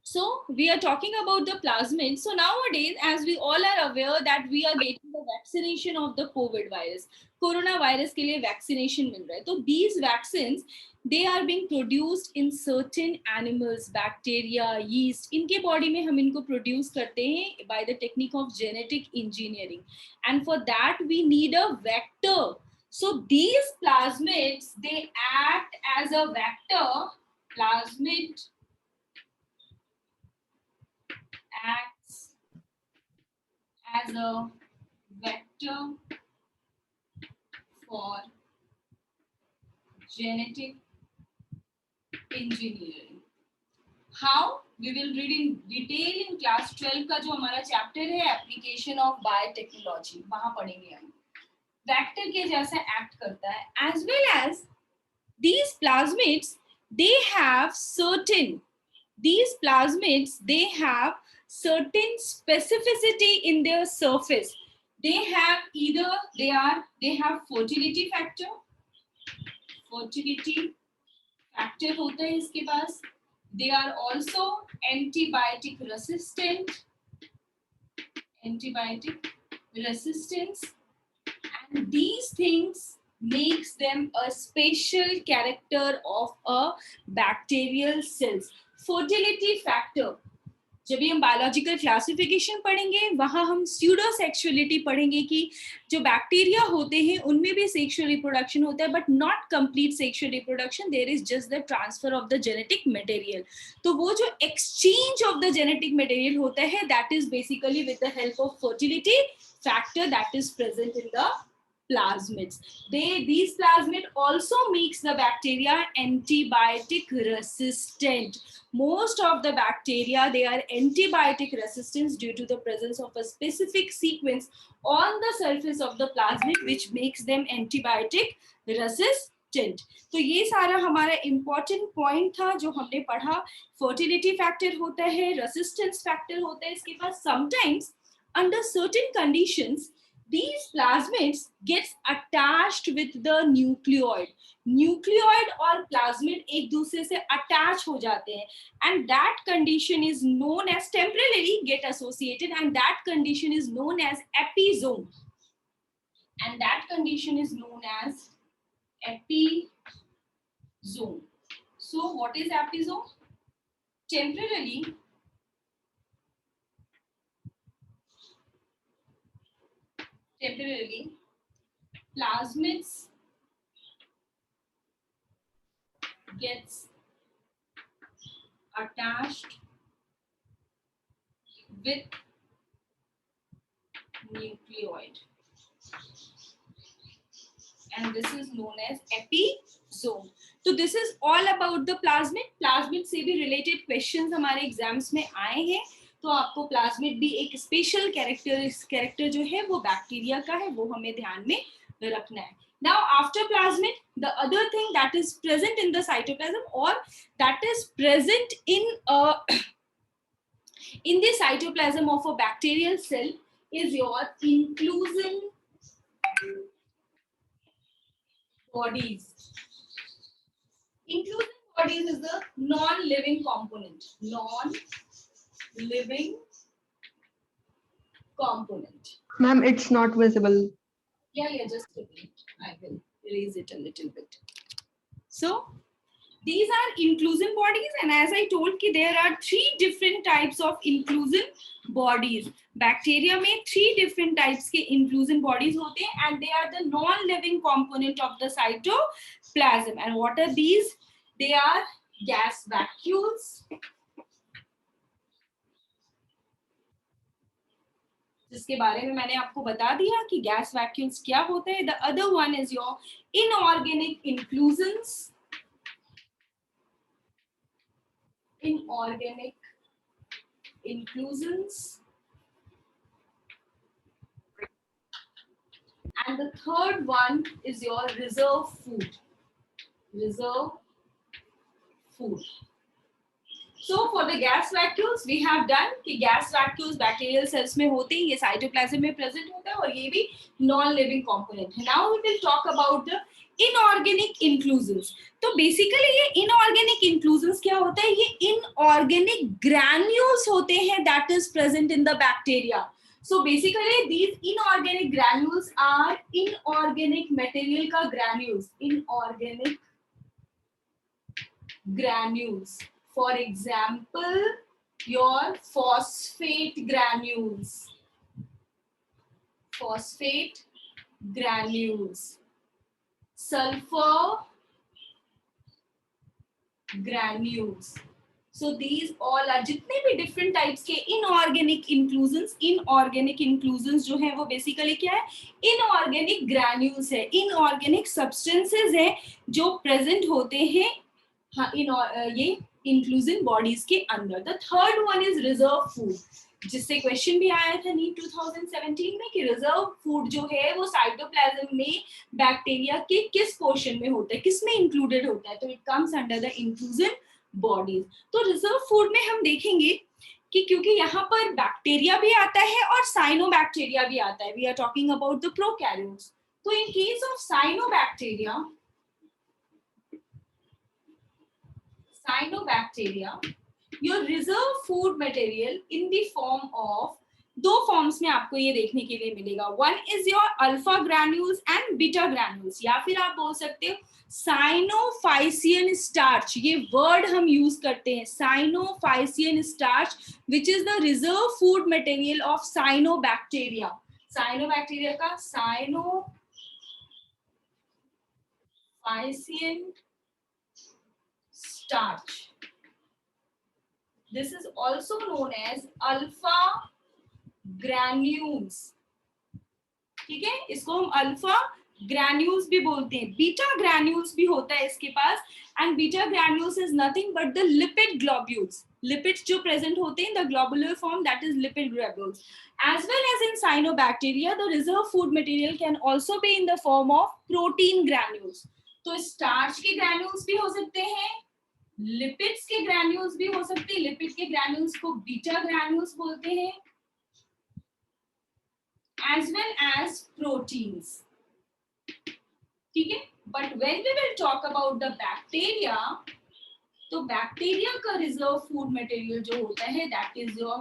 So we are talking about the plasmids. So nowadays, as we all are aware that we are getting the vaccination of the COVID virus, coronavirus के लिए vaccination मिल रहा है. तो these vaccines, they are being produced in certain animals, bacteria, yeast. इनके body में हम इनको produce करते हैं by the technique of genetic engineering. And for that we need a vector. So these plasmids, they act as a vector. Plasmid acts as a vector for genetic engineering. How? We will read in detail in class 12 का जो हमारा chapter है application of biotechnology, वहाँ पढ़ेंगे हम. Vector के जैसा act करता है, as well as these plasmids, they have certain certain specificity in their surface. They have either they have fertility factor होता है इसके पास. They are also antibiotic resistance, and these things makes them a special character of a bacterial cells. Fertility factor, जब भी हम biological classification पढ़ेंगे वहां हम स्यूडोसेक्सुअलिटी पढ़ेंगे कि जो बैक्टीरिया होते हैं उनमें भी सेक्सुअल रिप्रोडक्शन होता है but not complete sexual reproduction, there is just the transfer of the genetic material. तो वो जो exchange of the genetic material होता है that is basically with the help of fertility factor that is present in the plasmids. These plasmid also makes the bacteria antibiotic resistant. Most of the bacteria, they are antibiotic resistant due to the presence of a specific sequence on the surface of the plasmid which makes them antibiotic resistant. तो ये सारा हमारा important point था जो हमने पढ़ा. Fertility factor होता है, resistance factor होता है इसके पास. Sometimes under certain conditions these plasmids gets attached with the nucleoid और plasmid एक दूसरे से attach हो जाते हैं, and that condition is known as temporarily get associated, and that condition is known as episome, and that condition is known as episome. So what is episome? Temporarily plasmids gets attached with nucleoid, and this is known as episome. So this is all about the plasmid से भी related questions हमारे exams में आए हैं. तो आपको plasmid भी एक स्पेशल कैरेक्टर जो है वो बैक्टीरिया का है, वो हमें ध्यान में रखना है. Now after plasmid, the other thing that is present in the cytoplasm or that is present in the cytoplasm of a bacterial cell is your inclusion bodies. Inclusion bodies is the non-living component. Non-living component. Ma'am, it's not visible. Yeah, just a minute. I will raise it a little bit. So these are inclusion bodies, and as I told कि there are 3 different types of inclusion bodies. Bacteria में 3 different types के inclusion bodies होते हैं, and they are the non-living component of the cytoplasm. And what are these? They are gas vacuoles, जिसके बारे में मैंने आपको बता दिया कि गैस वैक्यूल्स क्या होते हैं. The other one is your inorganic inclusions. And the third one is your reserve food. So for the gas vacuoles we have done कि gas vacuoles bacterial cells में होते हैं, ये cytoplasm में present होता है और ये भी non living component है. Now we will talk about the inorganic inclusions. तो basically ये inorganic inclusions क्या होता है? ये inorganic granules होते हैं that is present in the bacteria. So basically these inorganic granules are inorganic material का granules, inorganic granules. For example, your phosphate granules, sulfur granules. So these all are जितने भी different types के inorganic inclusions जो हैं वो basically क्या है? Inorganic granules है, inorganic substances है जो present होते हैं हाँ ये inclusion bodies के अंदर. The third one is reserve food, जिससे क्वेश्चन भी आया था नीट 2017 में कि रिजर्व फूड जो है वो साइटोप्लाज्म में बैक्टीरिया के किस पोर्शन में होता है, किस में इंक्लूडेड होता है. तो it comes under the inclusion bodies. तो रिजर्व फूड में हम देखेंगे कि क्योंकि यहाँ पर बैक्टीरिया भी आता है और साइनोबैक्टीरिया भी आता है, we are talking about the prokaryotes. तो in case of cyanobacteria, your reserve food material in the form of, दो फॉर्म्स में आपको ये देखने के लिए मिलेगा. One is your alpha granules and beta granules, या फिर आप बोल सकते हो साइनोफाइसियन स्टार्च. ये वर्ड हम यूज करते हैं, cyanophycean starch, which is the reserve food material of cyanobacteria. Cyanobacteria का cyanophycean starch. This is also known as alpha granules. ठीक है, इसको हम अल्फा ग्रैन्यूल्स भी बोलते हैं. बीटा ग्रैन्यूल्स भी होता है इसके पास, and beta granules is nothing but the lipid globules. Lipids जो प्रेजेंट होते हैं the globular form, that is lipid globules. As well as in cyanobacteria, the reserve food material can also be in the form of protein granules. तो starch के granules भी हो सकते हैं, lipids के ग्रैन्यूल्स भी हो सकते हैं. लिपिड के ग्रैन्यूल्स को बीटा ग्रैन्यूल्स बोलते हैं, as well as proteins. ठीक है, but when we will talk about the bacteria, तो बैक्टीरिया का रिजर्व फूड मटेरियल जो होता है that is your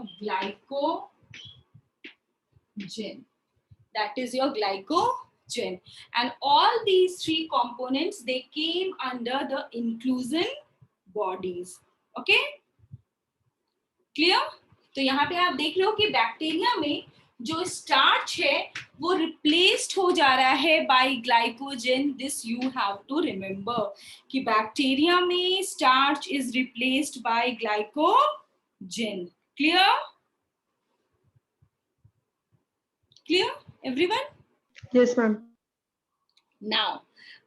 glycogen. And all these three components, they came under the inclusion bodies. Okay, clear? तो यहाँ पे आप देख रहे हो कि बैक्टीरिया में जो स्टार्च है वो रिप्लेस्ड हो जा रहा है by glycogen. This you have to remember कि बैक्टीरिया में starch is replaced by glycogen. Clear everyone? Yes, ma'am. Now,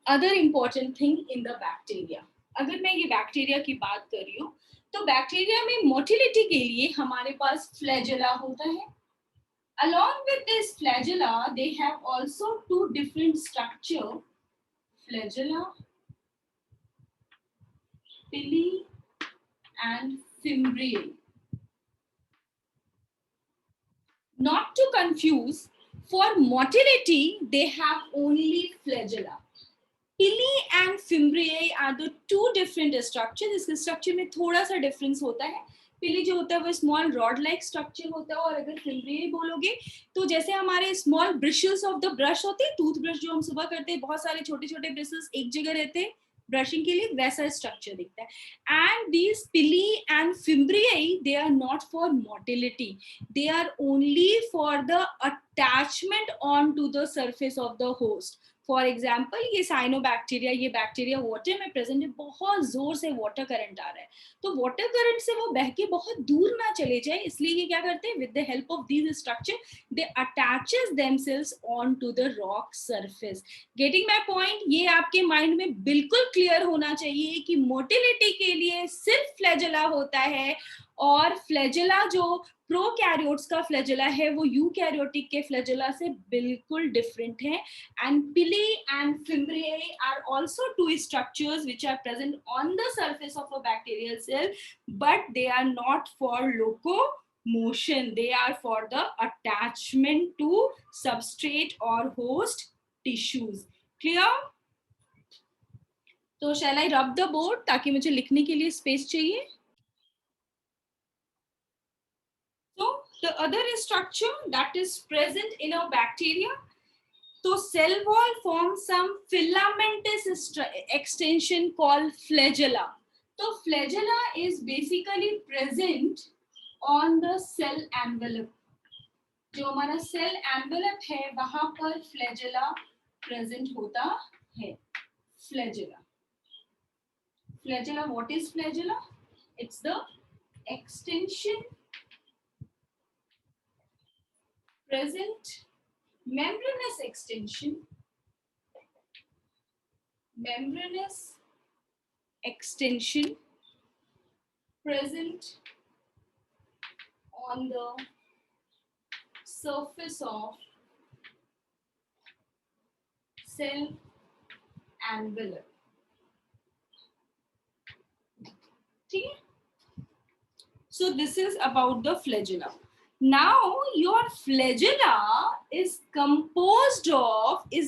other important thing in the bacteria. अगर मैं ये बैक्टीरिया की बात कर रही हूँ तो बैक्टीरिया में मोटिलिटी के लिए हमारे पास फ्लैजेला होता है. Along with this flagella, they have also two different structure, flagella, pili and fimbriae. Not to confuse, for motility they have only flagella. Pili and fimbriae are the two different structures. इसके structure में थोड़ा सा difference होता है. पिली जो होता है वो स्मॉल रॉड लाइक स्ट्रक्चर होता है, और अगर फिम्ब्रियाe बोलोगे तो जैसे हमारे small brushes of the brush होते हैं, टूथब्रश जो हम सुबह करते हैं, बहुत सारे छोटे छोटे ब्रशेस एक जगह रहते हैं ब्रशिंग के लिए, वैसा स्ट्रक्चर दिखता है. And these pili and fimbriae, they are not for motility, they are only for the attachment on to the surface of the host. For example ये साइनोबैक्टीरिया, ये बैक्टीरिया वाटर में प्रेजेंट है, बहुत जोर से वाटर करंट आ रहा है, तो वाटर करंट से वो बह के बहुत दूर ना चले जाए, इसलिए ये क्या करते हैं, with the help of these structure they attaches themselves on to the rock surface. Getting my point? ये आपके माइंड में बिल्कुल क्लियर होना चाहिए कि मोटिलिटी के लिए सिर्फ फ्लैजेला होता है और फ्लैजेला जो प्रोकैरियोट्स का फ्लैजेला है वो यूकैरियोटिक के फ्लैजेला से बिल्कुल डिफरेंट है. And pili and fimbriae are also two structures which are present on the surface of a bacterial cell, but they are not for locomotion. They are for the attachment to substrate or host tissues. Clear? तो shall I rub the board ताकि मुझे लिखने के लिए space चाहिए. So the other structure that is present in a bacteria, so cell wall forms some filamentous extension called flagella. So flagella is basically present on the cell envelope. जो हमारा cell envelope है वहां पर flagella present होता है. Flagella, flagella, what is flagella? It's the extension present, membranous extension, membranous extension present on the surface of cell envelope. ठीक है? So this is about the flagella. Now your flagella is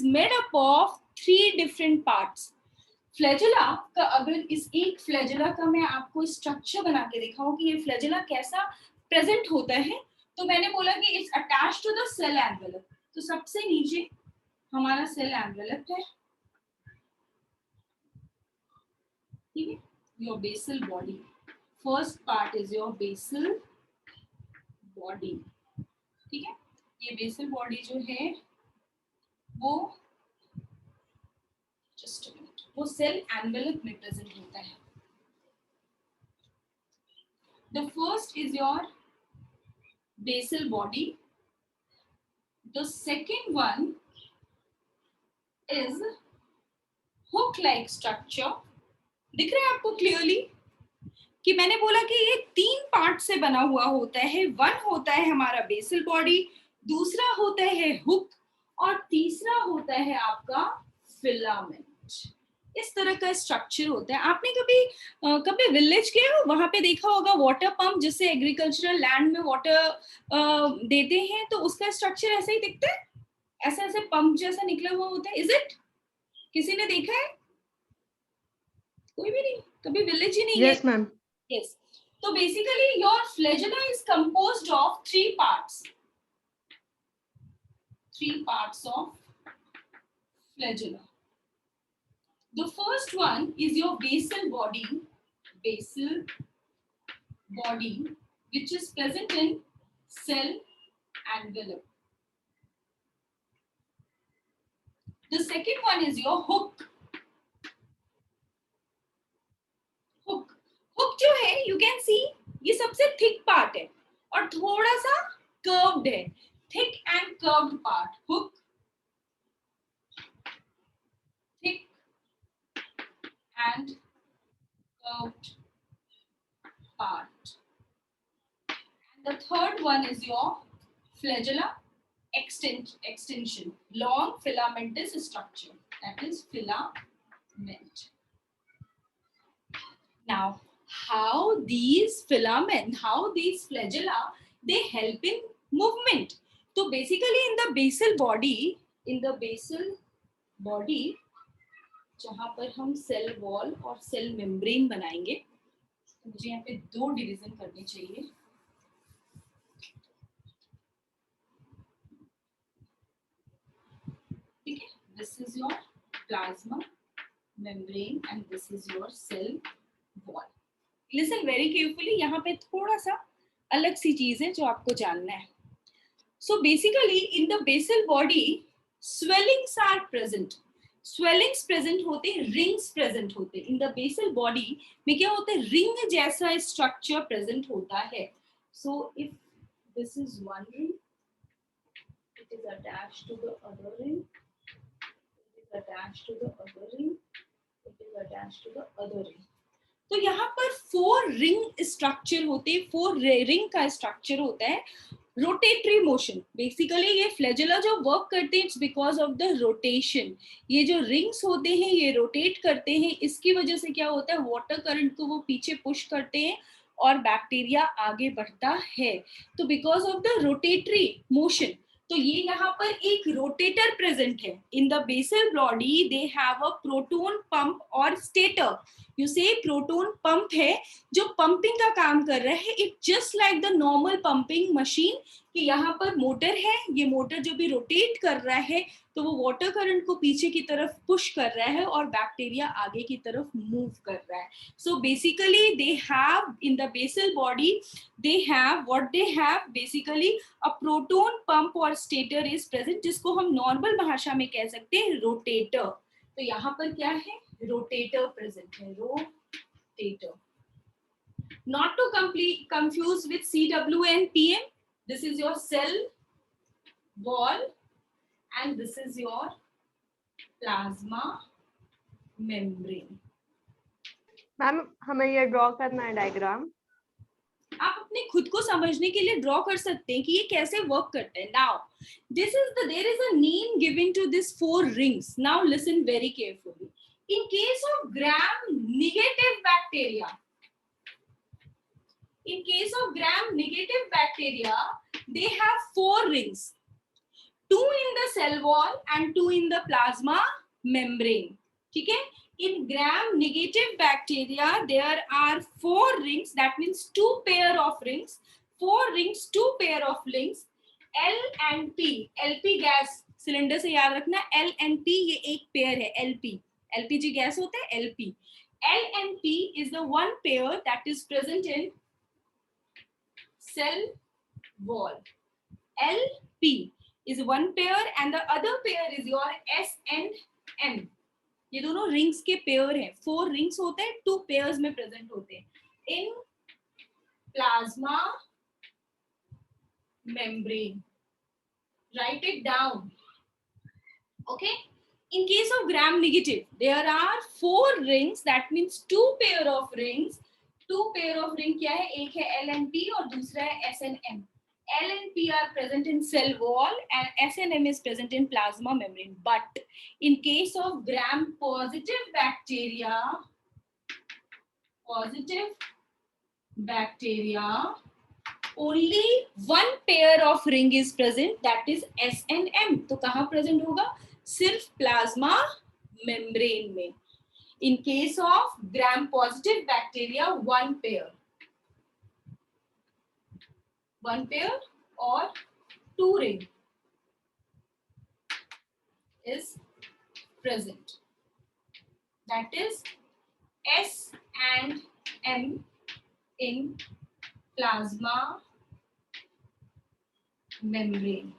made up of 3 different parts. Flagella का अगर इस एक flagella का मैं आपको structure बना के दिखाऊं कि ये फ्लैजेला कैसा प्रेजेंट होता है, तो मैंने बोला कि it's attached to the cell envelope. तो सबसे नीचे हमारा सेल एनवेलप है, ठीक है, your basal body. First part is your basal body. ठीक है, ये बेसल बॉडी जो है वो जस्ट अ मिनट, वो सेल एनवेलप में प्रेजेंट होता है. The first is your basal body. The second one is hook like structure. दिख रहा है आपको क्लियरली कि मैंने बोला कि ये 3 पार्ट से बना हुआ होता है. वन होता है हमारा बेसल बॉडी, दूसरा होता है हुक और तीसरा होता है आपका फिलामेंट. इस तरह का स्ट्रक्चर होता है. आपने कभी विलेज गए हो, वहां पे देखा होगा वाटर पंप, जिससे एग्रीकल्चरल लैंड में वाटर देते हैं, तो उसका स्ट्रक्चर ऐसा ही दिखता है, ऐसा ऐसे पंप जैसा निकला हुआ होता है. Is it? किसी ने देखा है? कोई भी नहीं, कभी विलेज ही नहीं गए. Yes, ma'am. Yes. So basically your flagella is composed of 3 parts. 3 parts of flagella. The first one is your basal body, which is present in cell envelope. The second one is your hook. Hook जो है, you can see, ये सबसे thick part है और थोड़ा सा curved है. Thick and curved part. Hook, thick and curved part. And the third one is your flagella extension, long filamentous structure, that is filament. Now, how these flagella, they help in movement. So basically in the basal body, जहां पर हम cell wall और cell membrane बनाएंगे, तो मुझे यहाँ पे 2 division करने चाहिए. ठीक है, this is your plasma membrane and this is your cell wall. Listen very carefully, यहाँ पे थोड़ा सा अलग सी चीज है जो आपको जानना है. So basically in the basal body swellings are present. Swellings present होते हैं, रिंग्स प्रेजेंट होते हैं. इन द बेसल बॉडी में क्या होता है, रिंग जैसा स्ट्रक्चर प्रेजेंट होता है. So if this is one ring, it is attached to the other ring, it is attached to the other ring, it is attached to the other ring. तो यहाँ पर 4 रिंग स्ट्रक्चर होते हैं, 4 ring का structure होता है. Rotatory motion, basically ये flagella जो वर्क करते हैं it's because of the rotation. ये जो रिंग्स होते हैं ये रोटेट करते हैं, इसकी वजह से क्या होता है, वाटर करंट को वो पीछे पुश करते हैं और बैक्टीरिया आगे बढ़ता है. तो because of the rotatory motion, तो ये यहाँ पर एक रोटेटर प्रेजेंट है. In the basal body they have a proton pump और stator. You say proton pump है जो पंपिंग का काम कर रहा है. It just like the normal pumping machine, कि यहाँ पर मोटर है, ये मोटर जो भी रोटेट कर रहा है तो वो वाटर करंट को पीछे की तरफ पुश कर रहा है और बैक्टीरिया आगे की तरफ मूव कर रहा है. So basically they have in the basal body they have basically a proton pump or stator is present, जिसको हम नॉर्मल भाषा में कह सकते हैं रोटेटर. तो यहाँ पर क्या है, रोटेटर प्रेजेंट है, rotator. Not to confuse with CW and PM. This is your cell wall and this is your plasma membrane. Ma'am हमें ये ड्रॉ करना है डायग्राम. आप अपने खुद को समझने के लिए ड्रॉ कर सकते हैं कि ये कैसे वर्क करता है. Now there is a name given to this 4 rings. Now listen very carefully. In case of gram negative bacteria, they have 4 rings, 2 in the cell wall and 2 in the plasma membrane. ठीक है. In gram negative bacteria there are 4 rings, that means 2 pair of rings, 4 rings, 2 pair of rings. L and P, LP gas cylinder से याद रखना, L and P ये एक pair है. LP, LPG gas होता है LP. L and P is the one pair that is present in cell wall. LP is one pair and the other pair is your S and M. ये दोनों rings के pair हैं. 4 rings होते हैं, 2 pairs में present होते हैं in plasma membrane. Write it down. Okay. In case of gram negative, there are 4 rings. That means 2 pair of rings. 2 pair of ring क्या है? एक है L and P और दूसरा है S and M. L and P are present in cell wall and S and M is present in plasma membrane. But in case of gram positive bacteria, only one pair of ring is present, that is S and M. तो कहाँ present होगा? सिर्फ plasma membrane में. In case of gram positive bacteria, one pair or 2 ring is present, that is S and M in plasma membrane.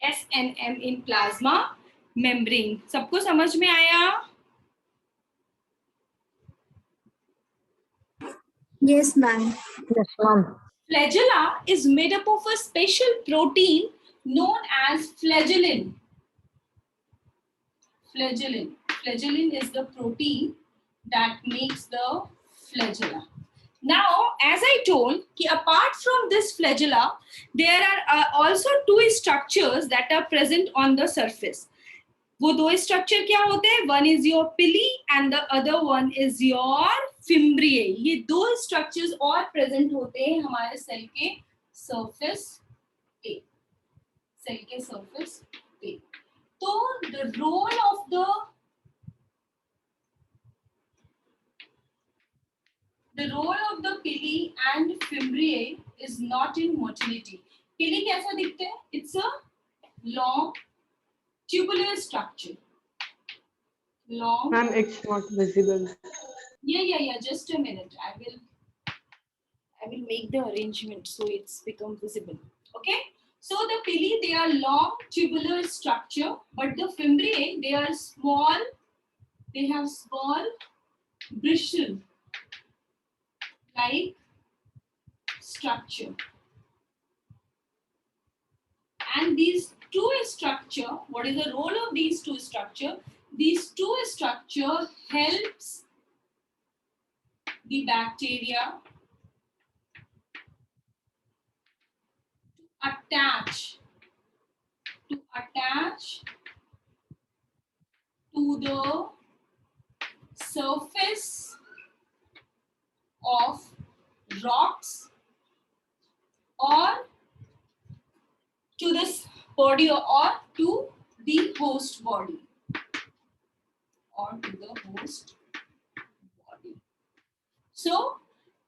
S and M in plasma membrane. सबको समझ में आया? Yes, ma'am. Yes, ma'am. Flagella is made up of a special protein known as flagellin. Flagellin is the protein that makes the flagella. Now, as I told, apart from this flagella, there are also 2 structures that are present on the surface. वो 2 structure क्या होते हैं? One is your pili and the other one is your fimbriae. ये 2 structures और present होते हैं हमारे cell के surface पे. तो the role of the pili and fimbriae is not in motility. Pili कैसा दिखता है? It's a long tubular structure. Ma'am, it's not visible. Yeah. Just a minute. I will make the arrangement so it's become visible. Okay. So the pili, they are long tubular structure, but the fimbriae, they are small. They have small bristle like structure. And these 2 structure, what is the role of these 2 structure? these two structure helps the bacteria attach to the surface of rocks or to this body or to the host body So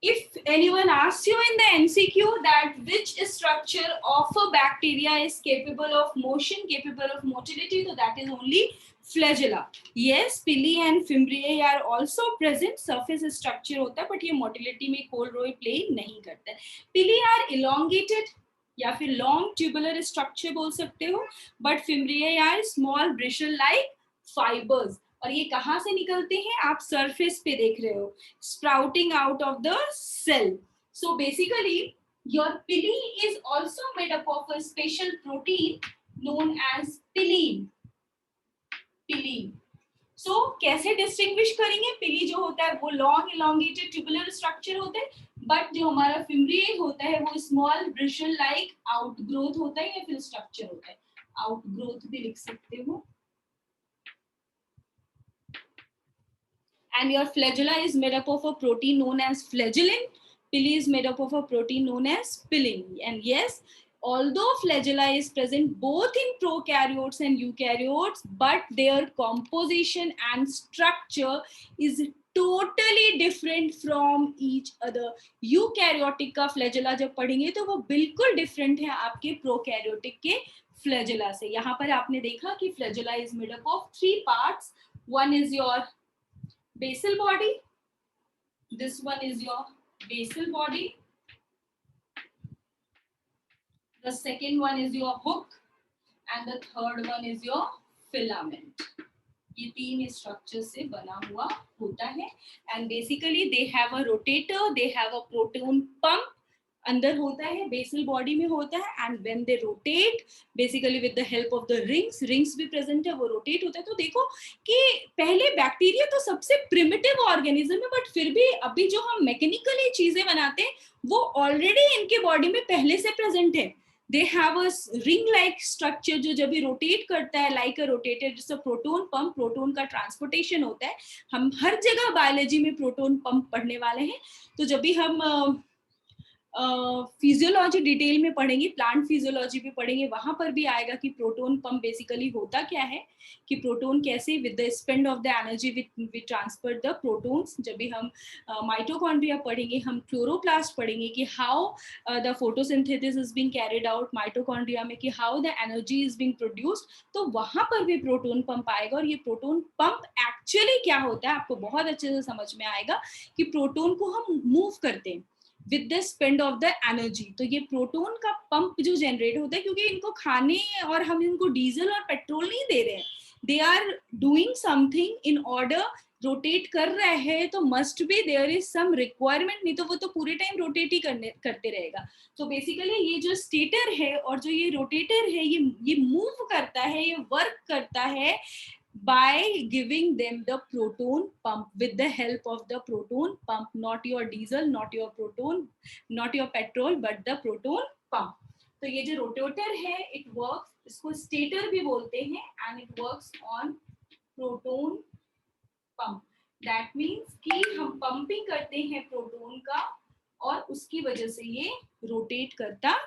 if anyone asks you in the MCQ that which structure of a bacteria is capable of motion, capable of motility, so that is only flagella. Yes, pili and fimbriae are also present. Surface structure होता है, but ये motility में कोई role play नहीं करता है. Pili are elongated या फिर long tubular structure बोल सकते हो, but fimbriae are small bristle like fibers. और ये कहाँ से निकलते हैं? आप सरफेस पे देख रहे हो, sprouting out of the cell. So basically, your pili is also made up of a special protein known as pillin. So कैसे डिस्टिंग्विश करेंगे? पिली जो होता है वो लॉन्ग इलोंगेटेड ट्यूबुलर स्ट्रक्चर होता है, बट जो हमारा फिम्ब्रिए होता है वो स्मॉल ब्रिशल लाइक आउटग्रोथ होता है या फिर स्ट्रक्चर होता है. आउटग्रोथ भी लिख सकते हो. And your flagella is made up of a protein known as flagellin. Pili is made up of a protein known as pillin. And yes, although flagella is present both in prokaryotes and eukaryotes, but their composition and structure is totally different from each other. Eukaryotic का flagella जब पढ़ेंगे तो वो बिल्कुल different है आपके prokaryotic के flagella से. यहाँ पर आपने देखा कि flagella is made up of 3 parts. One is your basal body. This one is your basal body. The second one is your hook, and the third one is your filament. ये 3 structure से बना हुआ होता है. And basically they have a rotator, they have a proton pump. अंदर होता है, basal body में होता है, and when they rotate basically with the help of the rings भी प्रेजेंट है, वो रोटेट होता है. तो देखो कि पहले बैक्टीरिया तो सबसे प्रिमिटिव ऑर्गेनिज्म है, बट फिर भी अभी जो हम मैकेनिकली चीजें बनाते हैं वो ऑलरेडी इनके बॉडी में पहले से प्रेजेंट है. दे have a ring like structure जो जब भी रोटेट करता है लाइक अ रोटेटर, जिससे प्रोटोन पंप, प्रोटोन का ट्रांसपोर्टेशन होता है. हम हर जगह बायोलॉजी में प्रोटोन पंप पढ़ने वाले हैं. तो जब भी हम फिजियोलॉजी डिटेल में पढ़ेंगे, प्लांट फिजियोलॉजी भी पढ़ेंगे, वहां पर भी आएगा कि प्रोटोन पंप बेसिकली होता क्या है, कि प्रोटोन कैसे with the spend of the energy we transfer the protons. जब भी हम माइटोकॉन्ड्रिया पढ़ेंगे, हम क्लोरोप्लास्ट पढ़ेंगे कि how the photosynthesis is being carried out mitochondria में, कि how the energy is being produced, तो वहां पर भी प्रोटोन पंप आएगा. और ये प्रोटोन पंप एक्चुअली क्या होता है आपको बहुत अच्छे से समझ में आएगा कि प्रोटोन को हम मूव करते हैं with the spend of the energy. तो ये प्रोटोन का पंप जो जनरेट होता है, क्योंकि इनको खाने और हम इनको डीजल और पेट्रोल नहीं दे रहे हैं, they are doing something in order, rotate कर रहे हैं, तो must be there is some requirement, नहीं तो वो तो पूरे टाइम रोटेट ही करते रहेगा. तो बेसिकली ये जो स्टेटर है और जो ये रोटेटर है, ये मूव करता है, ये वर्क करता है by giving them the proton pump, with the help of the proton pump, not your diesel, not your proton, not your petrol, but the proton pump. तो ये जो रोटेटर है, it works, इसको स्टेटर भी बोलते हैं, and it works on proton pump. That means कि हम पंपिंग करते हैं प्रोटोन का और उसकी वजह से ये रोटेट करता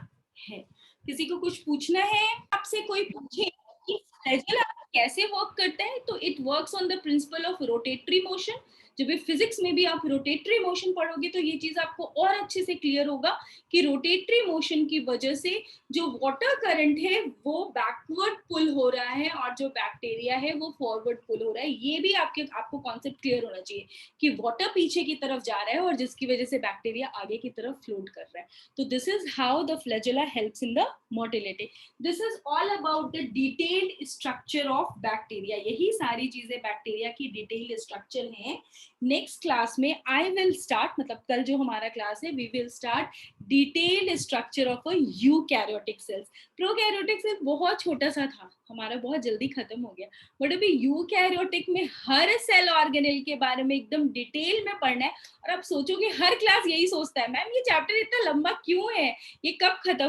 है. किसी को कुछ पूछना है? आपसे कोई पूछे कि फ्लैजेला कैसे वर्क करता है, तो it works on the principle of rotatory motion. जब भी फिजिक्स में भी आप रोटेटरी मोशन पढ़ोगे तो ये चीज आपको और अच्छे से क्लियर होगा कि रोटेटरी मोशन की वजह से जो वाटर करंट है वो बैकवर्ड पुल हो रहा है और जो बैक्टीरिया है वो फॉरवर्ड पुल हो रहा है. ये भी आपको कॉन्सेप्ट क्लियर होना चाहिए कि वाटर पीछे की तरफ जा रहा है और जिसकी वजह से बैक्टीरिया आगे की तरफ फ्लोट कर रहा है. तो this is how the flagella helps in the motility. This is all about the detailed structure of bacteria. यही सारी चीजें बैक्टीरिया की डिटेल्ड स्ट्रक्चर हैं नेक्स्ट क्लास में आई विल स्टार्ट, मतलब कल जो हमारा क्लास है, we will start detailed structure of a eukaryotic cells. Prokaryotic cell बहुत छोटा सा था, हमारा बहुत जल्दी खत्म हो गया, बट अभी यूकैरियोटिक में हर सेल ऑर्गेनेल के बारे में एकदम डिटेल में पढ़ना है. और आप सोचोगे हर क्लास यही सोचता है, मैम ये चैप्टर इतना लंबा क्यों है, ये कब खत्म